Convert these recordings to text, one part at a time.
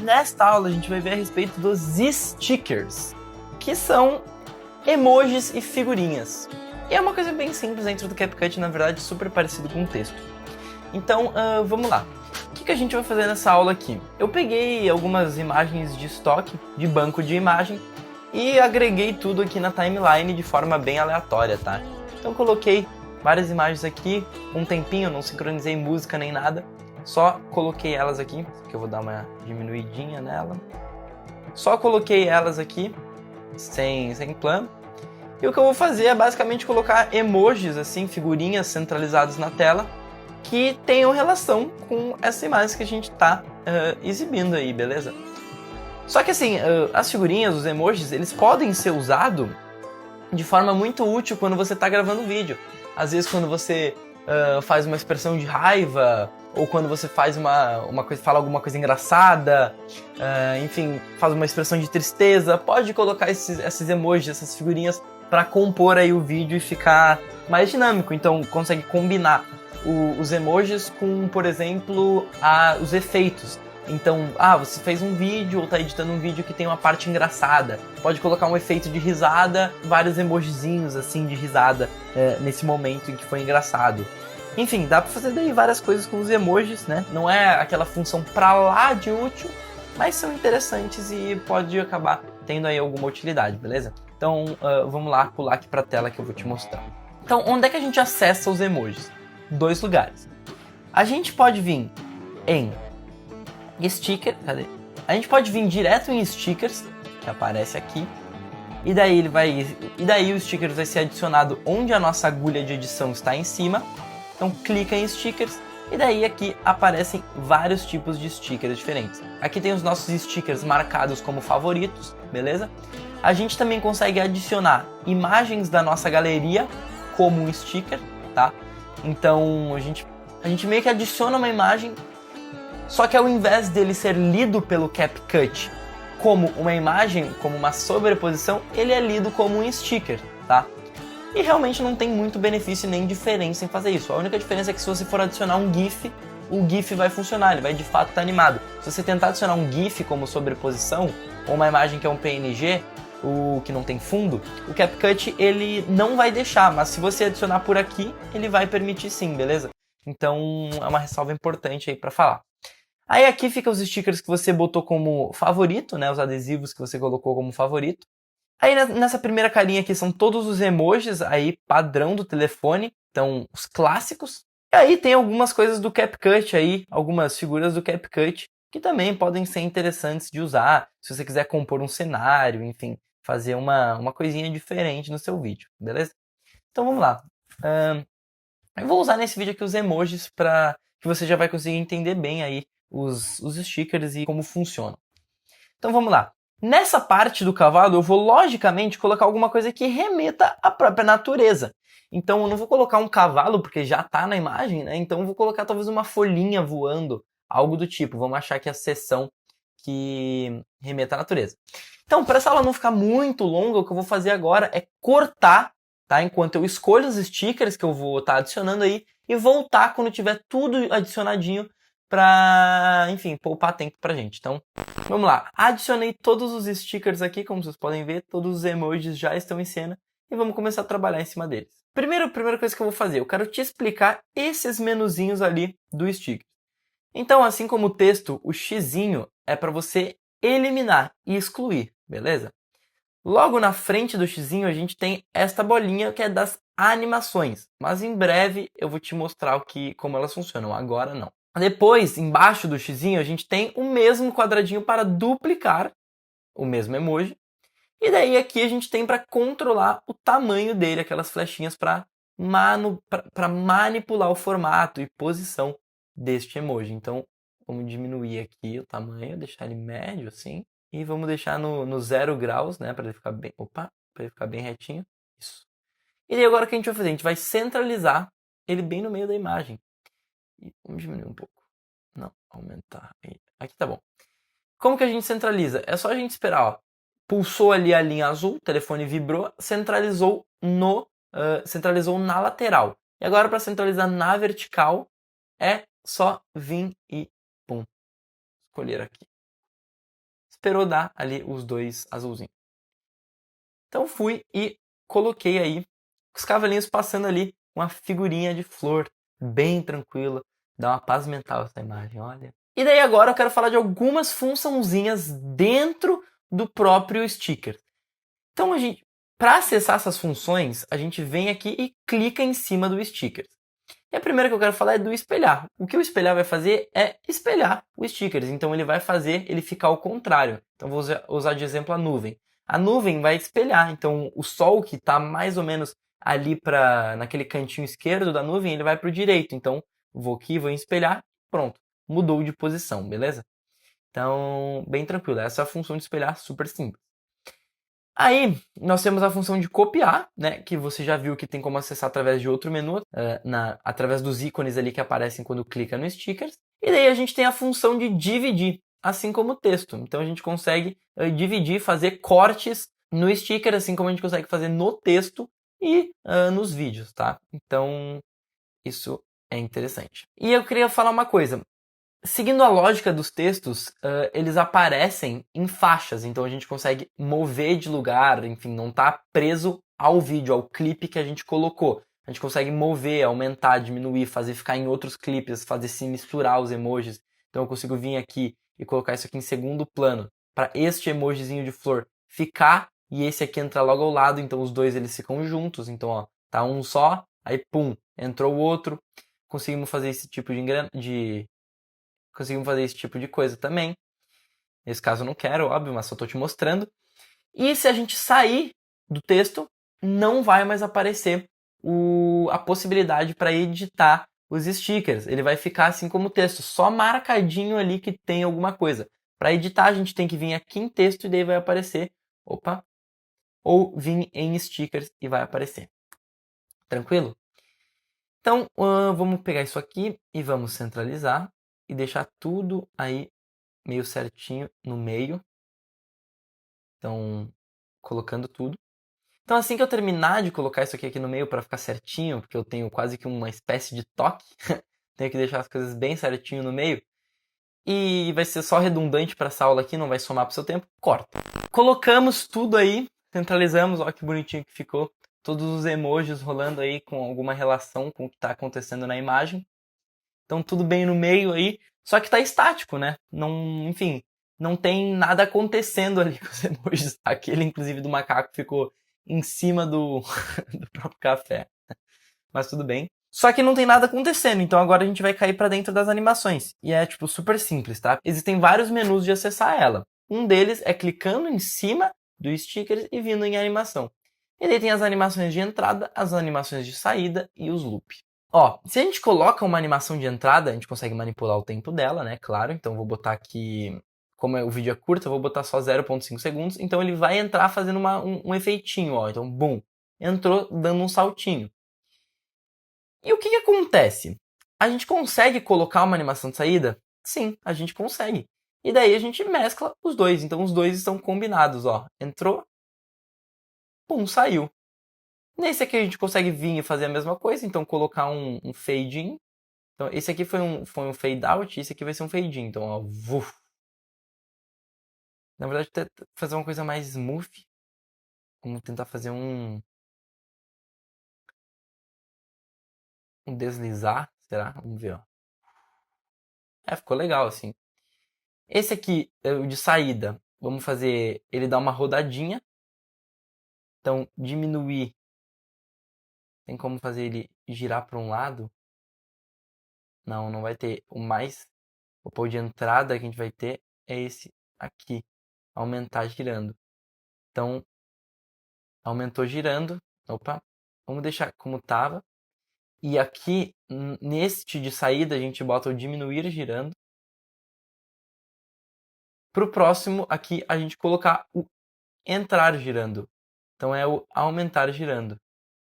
nesta aula a gente vai ver a respeito dos stickers, que são emojis e figurinhas. E é uma coisa bem simples dentro do CapCut, na verdade super parecido com o texto. Então, vamos lá. O que a gente vai fazer nessa aula aqui? Eu peguei algumas imagens de estoque, de banco de imagem, e agreguei tudo aqui na timeline de forma bem aleatória, tá? Então coloquei várias imagens aqui, um tempinho, não sincronizei música nem nada, só coloquei elas aqui, que eu vou dar uma diminuidinha nela. Só coloquei elas aqui, sem plano. E o que eu vou fazer é basicamente colocar emojis, assim, figurinhas centralizadas na tela, que tenham relação com essa imagem que a gente está exibindo aí, beleza? Só que assim, as figurinhas, os emojis, eles podem ser usados de forma muito útil quando você está gravando vídeo. Às vezes quando você faz uma expressão de raiva, ou quando você faz uma coisa, fala alguma coisa engraçada, enfim, faz uma expressão de tristeza, pode colocar esses emojis, essas figurinhas para compor aí o vídeo e ficar mais dinâmico. Então consegue combinar os emojis com, por exemplo, os efeitos. Então, você fez um vídeo ou está editando um vídeo que tem uma parte engraçada. Pode colocar um efeito de risada, vários emojizinhos assim de risada nesse momento em que foi engraçado. Enfim, dá para fazer daí várias coisas com os emojis, né? Não é aquela função pra lá de útil, mas são interessantes e pode acabar tendo aí alguma utilidade, beleza? Então, vamos lá, pular aqui para a tela que eu vou te mostrar. Então, onde é que a gente acessa os emojis? 2 lugares. A gente pode vir em sticker, cadê? A gente pode vir direto em stickers, que aparece aqui, e daí o sticker vai ser adicionado onde a nossa agulha de edição está em cima. Então clica em stickers e daí aqui aparecem vários tipos de stickers diferentes. Aqui tem os nossos stickers marcados como favoritos, beleza? A gente também consegue adicionar imagens da nossa galeria como um sticker, tá? Então a gente meio que adiciona uma imagem, só que ao invés dele ser lido pelo CapCut como uma imagem, como uma sobreposição, ele é lido como um sticker, tá? E realmente não tem muito benefício nem diferença em fazer isso. A única diferença é que se você for adicionar um GIF, o GIF vai funcionar, ele vai de fato estar animado. Se você tentar adicionar um GIF como sobreposição, ou uma imagem que é um PNG, o que não tem fundo, o CapCut ele não vai deixar, mas se você adicionar por aqui, ele vai permitir sim, beleza? Então é uma ressalva importante aí para falar. Aí aqui fica os stickers que você botou como favorito, né? Os adesivos que você colocou como favorito. Aí nessa primeira carinha aqui são todos os emojis aí padrão do telefone, então os clássicos. E aí tem algumas coisas do CapCut aí, algumas figuras do CapCut que também podem ser interessantes de usar, se você quiser compor um cenário, enfim, fazer uma coisinha diferente no seu vídeo, beleza? Então vamos lá. Eu vou usar nesse vídeo aqui os emojis para que você já vai conseguir entender bem aí os stickers e como funcionam. Então vamos lá. Nessa parte do cavalo eu vou logicamente colocar alguma coisa que remeta à própria natureza. Então eu não vou colocar um cavalo porque já está na imagem, né? Então eu vou colocar talvez uma folhinha voando, algo do tipo. Vamos achar que é a seção que remeta à natureza. Então para essa aula não ficar muito longa, o que eu vou fazer agora é cortar, tá? Enquanto eu escolho os stickers que eu vou estar adicionando aí e voltar quando tiver tudo adicionadinho para, enfim, poupar tempo pra gente. Então, vamos lá. Adicionei todos os stickers aqui, como vocês podem ver, todos os emojis já estão em cena e vamos começar a trabalhar em cima deles. Primeira coisa que eu vou fazer, eu quero te explicar esses menuzinhos ali do sticker. Então, assim como o texto, o xizinho é para você eliminar e excluir, beleza? Logo na frente do xizinho a gente tem esta bolinha que é das animações, mas em breve eu vou te mostrar como elas funcionam, agora não. Depois, embaixo do xizinho, a gente tem o mesmo quadradinho para duplicar o mesmo emoji. E daí aqui a gente tem para controlar o tamanho dele, aquelas flechinhas para manipular o formato e posição deste emoji. Então, vamos diminuir aqui o tamanho, deixar ele médio assim. E vamos deixar no 0 graus, né, para ele ficar bem, para ele ficar bem retinho. Isso. E daí agora o que a gente vai fazer? A gente vai centralizar ele bem no meio da imagem. E vamos diminuir um pouco. Não, aumentar. Aqui tá bom. Como que a gente centraliza? É só a gente esperar, ó. Pulsou ali a linha azul, o telefone vibrou, centralizou na lateral. E agora para centralizar na vertical, é só vir e pum, escolher aqui. esperou dar ali os 2 azulzinhos. Então fui e coloquei aí os cavalinhos passando ali uma figurinha de flor, bem tranquila. Dá uma paz mental essa imagem, olha. E daí agora eu quero falar de algumas funçãozinhas dentro do próprio sticker. Então para acessar essas funções, a gente vem aqui e clica em cima do sticker. E a primeira que eu quero falar é do espelhar. O que o espelhar vai fazer é espelhar o sticker. Então ele vai fazer ele ficar ao contrário. Então vou usar de exemplo a nuvem. A nuvem vai espelhar. Então o sol que está mais ou menos ali naquele cantinho esquerdo da nuvem, ele vai para o direito. Então vou aqui, vou em espelhar, pronto. Mudou de posição, beleza? Então, bem tranquilo. Essa é a função de espelhar, super simples. Aí, nós temos a função de copiar, né, que você já viu que tem como acessar através de outro menu, através dos ícones ali que aparecem quando clica no stickers. E daí a gente tem a função de dividir, assim como o texto. Então a gente consegue dividir, fazer cortes no sticker, assim como a gente consegue fazer no texto e nos vídeos, tá? Então, isso é interessante. E eu queria falar uma coisa. Seguindo a lógica dos textos, eles aparecem em faixas, então a gente consegue mover de lugar, enfim, não está preso ao vídeo, ao clipe que a gente colocou. A gente consegue mover, aumentar, diminuir, fazer ficar em outros clipes, fazer se misturar os emojis. Então eu consigo vir aqui e colocar isso aqui em segundo plano, para este emojizinho de flor ficar e esse aqui entrar logo ao lado, então os dois eles ficam juntos. Então, ó, tá um só, aí pum, entrou o outro. Conseguimos fazer esse tipo Conseguimos fazer esse tipo de coisa também. Nesse caso eu não quero, óbvio, mas só estou te mostrando. E se a gente sair do texto, não vai mais aparecer a possibilidade para editar os stickers. Ele vai ficar assim como texto, só marcadinho ali que tem alguma coisa. Para editar, a gente tem que vir aqui em texto e daí vai aparecer, ou vir em stickers e vai aparecer. Tranquilo? Então, vamos pegar isso aqui e vamos centralizar e deixar tudo aí meio certinho no meio. Então, colocando tudo. Então, assim que eu terminar de colocar isso aqui no meio para ficar certinho, porque eu tenho quase que uma espécie de toque, tenho que deixar as coisas bem certinho no meio, e vai ser só redundante para essa aula aqui, não vai somar para o seu tempo, corta. Colocamos tudo aí, centralizamos, olha que bonitinho que ficou. Todos os emojis rolando aí com alguma relação com o que está acontecendo na imagem. Então tudo bem no meio aí, só que está estático, né? Não, enfim, não tem nada acontecendo ali com os emojis. Aquele, inclusive, do macaco ficou em cima do próprio café. Mas tudo bem. Só que não tem nada acontecendo, então agora a gente vai cair para dentro das animações. E é, tipo, super simples, tá? Existem vários menus de acessar ela. Um deles é clicando em cima do sticker e vindo em animação. E daí tem as animações de entrada, as animações de saída e os loop. Ó, se a gente coloca uma animação de entrada, a gente consegue manipular o tempo dela, né? Claro, então vou botar aqui, como o vídeo é curto, eu vou botar só 0,5 segundos. Então ele vai entrar fazendo um efeitinho, ó. Então, bum, entrou dando um saltinho. E o que acontece? A gente consegue colocar uma animação de saída? Sim, a gente consegue. E daí a gente mescla os dois. Então os dois estão combinados, ó. Entrou, pum, saiu. Nesse aqui a gente consegue vir e fazer a mesma coisa, então colocar um fade in. Então esse aqui foi um fade out e esse aqui vai ser um fade in. Então, ó, vuf. Na verdade, fazer uma coisa mais smooth. Vamos tentar fazer um deslizar, será? Vamos ver, ó. Ficou legal assim. Esse aqui, o de saída, vamos fazer ele dar uma rodadinha. Então, diminuir. Tem como fazer ele girar para um lado? Não, não vai ter. O pôr de entrada que a gente vai ter é esse aqui. Aumentar girando. Então, aumentou girando. Opa, vamos deixar como estava. E aqui, neste de saída, a gente bota o diminuir girando. Para o próximo, aqui, a gente colocar o entrar girando. Então, é o aumentar girando.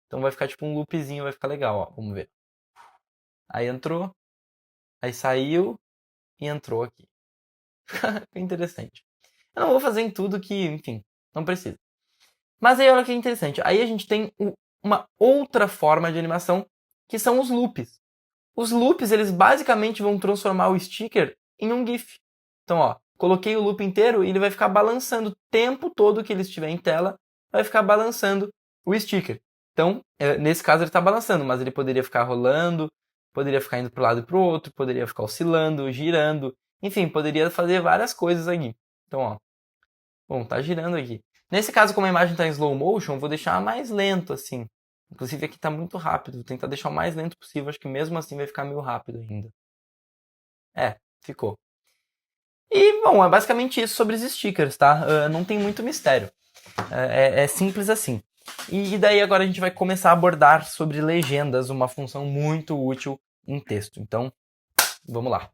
Então, vai ficar tipo um loopzinho, vai ficar legal, ó. Vamos ver. Aí entrou, aí saiu e entrou aqui. Interessante. Eu não vou fazer em tudo que, enfim, não precisa. Mas aí olha que interessante. Aí a gente tem uma outra forma de animação, que são os loops. Os loops, eles basicamente vão transformar o sticker em um GIF. Então, ó, coloquei o loop inteiro e ele vai ficar balançando o tempo todo que ele estiver em tela, vai ficar balançando o sticker. Então, nesse caso ele está balançando, mas ele poderia ficar rolando, poderia ficar indo para um lado e para o outro, poderia ficar oscilando, girando, enfim, poderia fazer várias coisas aqui. Então, ó, bom, tá girando aqui. Nesse caso, como a imagem está em slow motion, vou deixar mais lento assim. Inclusive aqui está muito rápido, vou tentar deixar o mais lento possível, acho que mesmo assim vai ficar meio rápido ainda. Ficou. E, bom, é basicamente isso sobre os stickers, tá? Não tem muito mistério. É simples assim. E daí agora a gente vai começar a abordar sobre legendas, uma função muito útil em texto. Então, vamos lá.